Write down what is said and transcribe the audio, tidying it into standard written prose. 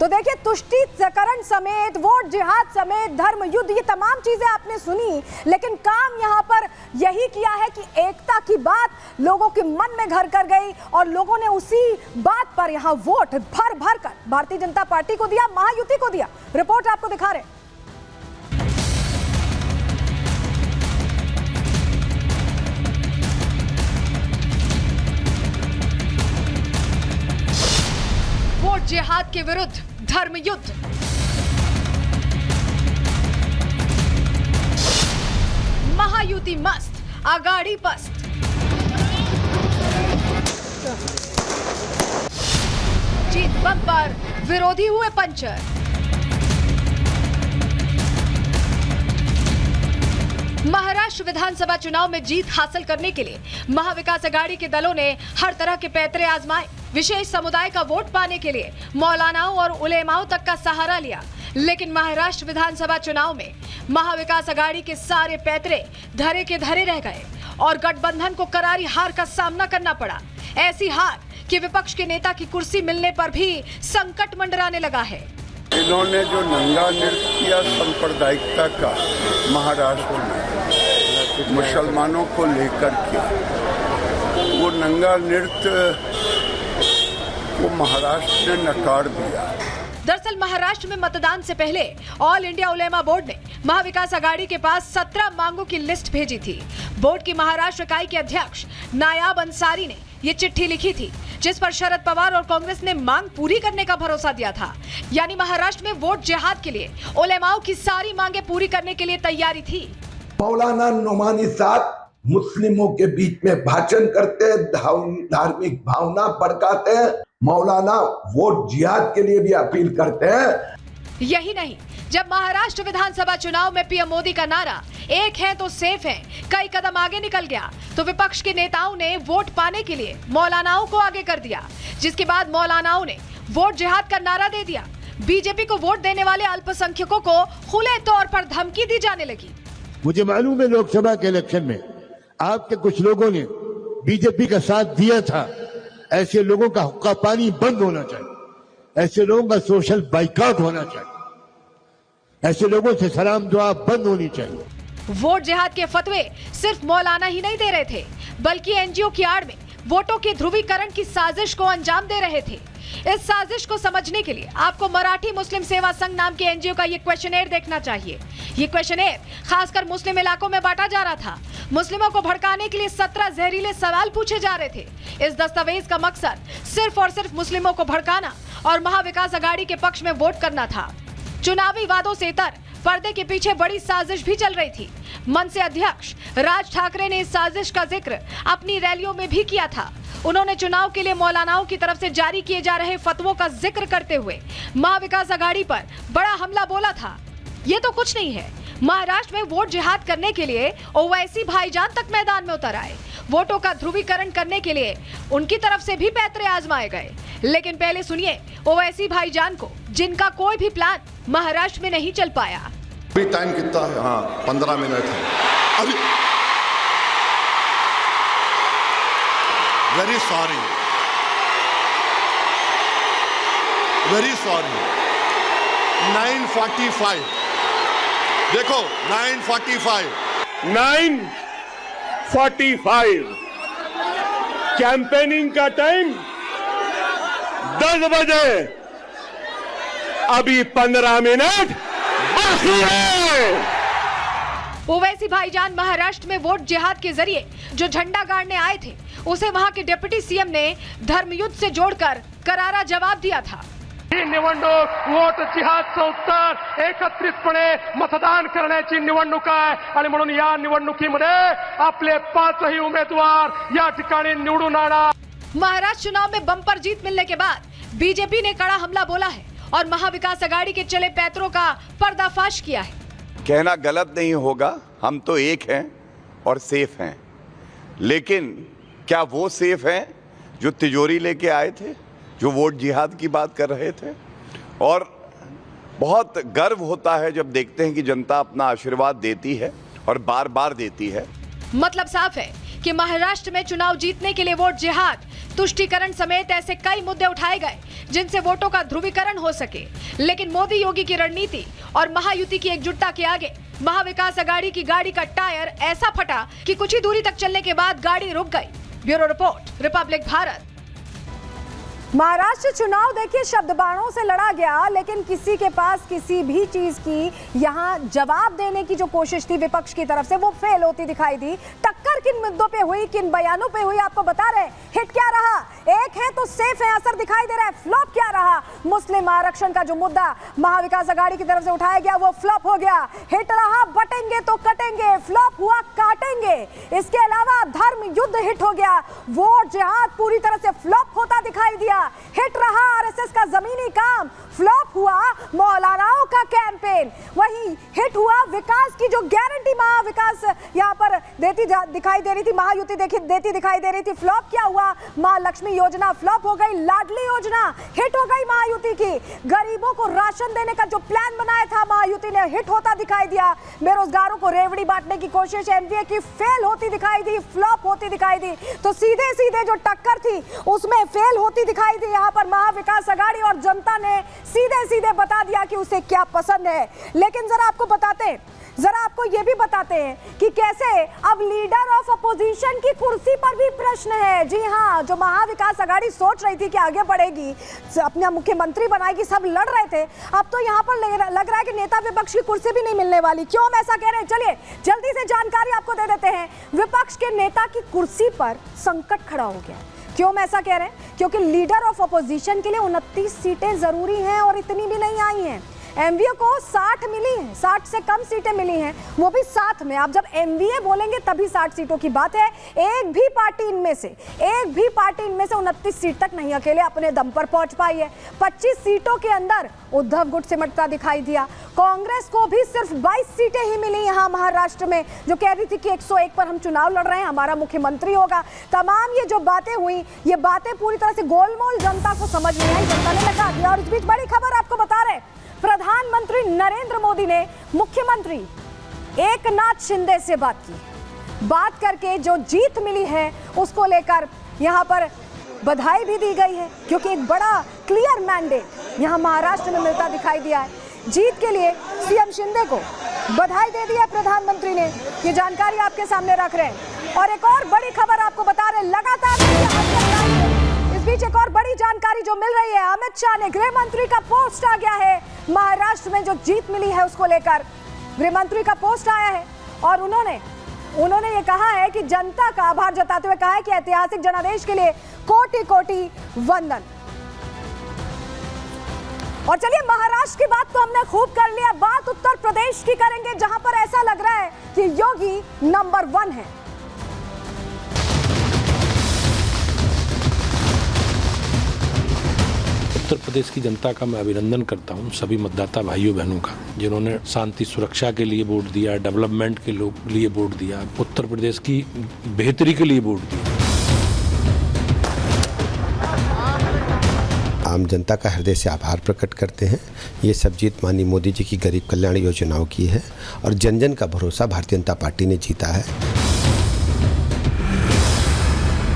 तो देखिए, तुष्टीकरण समेत, वोट जिहाद समेत, धर्म युद्ध, ये तमाम चीजें आपने सुनी, लेकिन काम यहाँ पर यही किया है कि एकता की बात लोगों के मन में घर कर गई और लोगों ने उसी बात पर यहाँ वोट भर भर कर भारतीय जनता पार्टी को दिया, महायुति को दिया। रिपोर्ट आपको दिखा रहे हैं। वोट जिहाद के विरुद्ध धर्म युद्ध। महायुति मस्त, आगाड़ी पस्त। जीत बम्पर, विरोधी हुए पंचर। महाराष्ट्र विधानसभा चुनाव में जीत हासिल करने के लिए महाविकास आघाड़ी के दलों ने हर तरह के पैतरे आजमाए। विशेष समुदाय का वोट पाने के लिए मौलानाओं और उलेमाओं तक का सहारा लिया, लेकिन महाराष्ट्र विधानसभा चुनाव में महाविकास आघाड़ी के सारे पैतरे धरे के धरे रह गए और गठबंधन को करारी हार का सामना करना पड़ा। ऐसी हार कि विपक्ष के नेता की कुर्सी मिलने पर भी संकट मंडराने लगा है। इन्होंने जो नंगा नृत्य किया सांप्रदायिकता का महाराष्ट्र में मुसलमानों को लेकर के, वो नंगा नृत्य वो महाराष्ट्र ने नकार दिया। दरअसल महाराष्ट्र में मतदान से पहले ऑल इंडिया उलेमा बोर्ड ने महाविकास आघाड़ी के पास 17 मांगों की लिस्ट भेजी थी। बोर्ड की महाराष्ट्र इकाई के अध्यक्ष नायाब अंसारी ने ये चिट्ठी लिखी थी, जिस पर शरद पवार और कांग्रेस ने मांग पूरी करने का भरोसा दिया था। यानी महाराष्ट्र में वोट जिहाद के लिए उलेमाओं की सारी मांगे पूरी करने के लिए तैयारी थी। मौलाना नोमानी साहब मुस्लिमों के बीच में भाषण करते, धार्मिक भावना भड़काते हैं। मौलाना वोट जिहाद के लिए भी अपील करते हैं। यही नहीं, जब महाराष्ट्र विधानसभा चुनाव में पीएम मोदी का नारा एक है तो सेफ है कई कदम आगे निकल गया, तो विपक्ष के नेताओं ने वोट पाने के लिए मौलानाओं को आगे कर दिया, जिसके बाद मौलानाओं ने वोट जिहाद का नारा दे दिया। बीजेपी को वोट देने वाले अल्पसंख्यकों को खुले तौर पर धमकी दी जाने लगी। मुझे मालूम है लोकसभा के इलेक्शन में आपके कुछ लोगों ने बीजेपी का साथ दिया था। ऐसे लोगों का हुक्का पानी बंद होना चाहिए, ऐसे लोगों का सोशल बाइकआउट होना चाहिए, ऐसे लोगों से सलाम दुआ बंद होनी चाहिए। वोट जिहाद के फतवे सिर्फ मौलाना ही नहीं दे रहे थे, बल्कि एनजीओ की आड़ में वोटों के ध्रुवीकरण की साजिश को अंजाम दे रहे थे। इस साजिश को समझने के लिए आपको मराठी मुस्लिम सेवा संघ नाम के एनजीओ का ये क्वेश्चनेयर देखना चाहिए। ये क्वेश्चनेयर खासकर मुस्लिम इलाकों में बांटा जा रहा था। मुस्लिमों को भड़काने के लिए 17 जहरीले सवाल पूछे जा रहे थे। इस दस्तावेज का मकसद सिर्फ और सिर्फ मुस्लिमों को भड़काना और महाविकास आघाड़ी के पक्ष में वोट करना था। चुनावी वादों से इतर पर्दे के पीछे बड़ी साजिश भी चल रही थी। मनसे अध्यक्ष राज ठाकरे ने इस साजिश का जिक्र अपनी रैलियों में भी किया था। उन्होंने चुनाव के लिए मौलानाओं की तरफ से जारी किए जा रहे फतवों का जिक्र करते हुए महाविकास आघाड़ी पर बड़ा हमला बोला था। ये तो कुछ नहीं है, महाराष्ट्र में वोट जिहाद करने के लिए ओवैसी भाईजान तक मैदान में उतर आए। वोटों का ध्रुवीकरण करने के लिए उनकी तरफ से भी पैतरे आजमाए गए। लेकिन पहले सुनिए ओवैसी भाईजान को, जिनका कोई भी प्लान महाराष्ट्र में नहीं चल पाया। अभी टाइम कितना है? हाँ, 15 मिनट है अभी। Very sorry, very sorry. 9:45 देखो, 9:45 कैंपेनिंग का टाइम 10 बजे, अभी 15 मिनट बाकी है। ओवैसी भाईजान महाराष्ट्र में वोट जिहाद के जरिए जो झंडा गाड़ने आए थे, उसे वहां के डिप्टी सीएम ने धर्मयुद्ध से जोड़कर करारा जवाब दिया था। ही निवडणूक वोट जिहादचं उत्तर एकत्रितपणे मतदान करण्याची निवडणूक आहे आणि म्हणून या निवडणुकीमध्ये आपले 5ही उमेदवार या ठिकाणी निवडून आणा। महाराष्ट्र चुनाव में बम्पर जीत मिलने के बाद बीजेपी ने कड़ा हमला बोला है और महाविकास आघाड़ी के चले पैतरों का पर्दाफाश किया है। कहना गलत नहीं होगा, हम तो एक हैं और सेफ हैं, लेकिन क्या वो सेफ हैं जो तिजोरी लेके आए थे, जो वोट जिहाद की बात कर रहे थे? और बहुत गर्व होता है जब देखते हैं कि जनता अपना आशीर्वाद देती है और बार बार देती है। मतलब साफ है कि महाराष्ट्र में चुनाव जीतने के लिए वोट जिहाद तुष्टीकरण समेत ऐसे कई मुद्दे उठाए गए जिनसे वोटों का ध्रुवीकरण हो सके। लेकिन मोदी योगी की रणनीति और महायुति की एकजुटता के आगे महाविकास अघाड़ी की गाड़ी का टायर ऐसा फटा कि कुछ ही दूरी तक चलने के बाद गाड़ी रुक गई। Bureau report, Republic Bharat. Maharashtra चुनाव देखिए शब्द बाणों से लड़ा गया, लेकिन किसी के पास किसी भी चीज की यहां जवाब देने की जो कोशिश थी विपक्ष की तरफ से वो फेल होती दिखाई दी। टक्कर किन मुद्दों पे हुई, किन बयानों पे हुई, आपको बता रहे। हिट क्या रहा? एक है तो सेफ है, असर दिखाई दे रहा है। फ्लॉप क्या रहा? मुस्लिम आरक्षण का जो मुद्दा महाविकास अघाड़ी की तरफ से उठाया गया वो फ्लॉप हो गया। हिट रहा बटेंगे तो कटेंगे, फ्लॉप हुआ काटेंगे। इसके अलावा धर्म युद्ध हिट हो गया, वोट जिहाद पूरी तरह से फ्लॉप होता दिखाई दिया। हिट रहा आरएसएस का जमीनी काम, फ्लॉप हुआ मौलानाओं का कैंपेन। वहीं हिट हुआ विकास की जो गारंटी महाविकास यहाँ पर देती दिखाई दे रही थी, महायुति देती दिखाई दे रही थी। फ्लॉप क्या हुआ? मां लक्ष्मी योजना फ्लॉप हो गई, लाडली योजना हिट हो गई महायुति की। गरीबों को राशन देने का जो प्लान बनाया था महायुति ने, हिट होता दिखाई दिया। बेरोजगारों को रेवड़ी बांटने की कोशिश एनडीए की फेल होती दिखाई दी, फ्लॉप होती दिखाई दी। तो सीधे सीधे जो टक्कर थी उसमें फेल होती दिखाई दी यहाँ पर महाविकास अघाड़ी, और जनता ने सीधे सीधे बता दिया कि उसे क्या पसंद है। लेकिन जरा आपको ये भी बताते हैं कि कैसे अब लीडर ऑफ अपोजिशन की कुर्सी पर भी प्रश्न है। जी हाँ, जो महाविकास अघाड़ी सोच रही थी कि आगे बढ़ेगी, अपना मुख्यमंत्री बनाएगी, सब लड़ रहे थे, अब तो यहाँ पर लग रहा है कि नेता विपक्ष की कुर्सी भी नहीं मिलने वाली। क्यों हम ऐसा कह रहे हैं? चलिए जल्दी से जानकारी आपको दे देते हैं। विपक्ष के नेता की कुर्सी पर संकट खड़ा हो गया। क्यों हम ऐसा कह रहे हैं? क्योंकि लीडर ऑफ अपोजिशन के लिए 29 सीटें जरूरी हैं और इतनी भी नहीं आई हैं। एमवीए को 60 मिली हैं, 60 से कम सीटें मिली हैं, वो भी साथ में। आप जब एमवीए बोलेंगे तभी 60 सीटों की बात है। एक भी पार्टी इनमें से 29 सीट तक नहीं अकेले अपने दम पर पहुंच पाई है। 25 सीटों के अंदर उद्धव गुट सिमटता दिखाई दिया। कांग्रेस को भी सिर्फ 22 सीटें ही मिली यहाँ महाराष्ट्र में, जो कह रही थी कि 101 पर हम चुनाव लड़ रहे हैं, हमारा मुख्यमंत्री होगा। तमाम ये जो बातें हुई, ये बातें पूरी तरह से गोलमोल जनता को समझ नहीं आई, जनता ने लगा दिया। और इस बीच बड़ी खबर आपको बता रहे, प्रधानमंत्री नरेंद्र मोदी ने मुख्यमंत्री एकनाथ शिंदे से बात करके जो जीत मिली है उसको लेकर यहां पर बधाई भी दी गई है, क्योंकि एक बड़ा क्लियर मैंडेट यहां महाराष्ट्र में मिलता दिखाई दिया है। जीत के लिए सीएम शिंदे को बधाई दे दी है प्रधानमंत्री ने। ये जानकारी आपके सामने रख रहे हैं। और एक और बड़ी खबर आपको बता रहे, लगातार इस बीच एक और बड़ी जानकारी जो मिल रही है, अमित शाह ने, गृह मंत्री का पोस्ट आ गया है महाराष्ट्र में जो जीत मिली है उसको लेकर। गृह मंत्री का पोस्ट आया है और उन्होंने ये कहा है कि जनता का आभार जताते हुए कहा है कि ऐतिहासिक जनादेश के लिए कोटि कोटि वंदन। और चलिए, महाराष्ट्र की बात तो हमने खूब कर लिया, बात उत्तर प्रदेश की करेंगे, जहां पर ऐसा लग रहा है कि योगी नंबर 1 है। उत्तर प्रदेश की जनता का मैं अभिनंदन करता हूं, सभी मतदाता भाइयों बहनों का, जिन्होंने शांति सुरक्षा के लिए वोट दिया, डेवलपमेंट के लिए वोट दिया, उत्तर प्रदेश की बेहतरी के लिए वोट दिया। आम जनता का हृदय से आभार प्रकट करते हैं। ये सब जीत माननीय मोदी जी की गरीब कल्याण योजनाओं की है और जन जन का भरोसा भारतीय जनता पार्टी ने जीता है।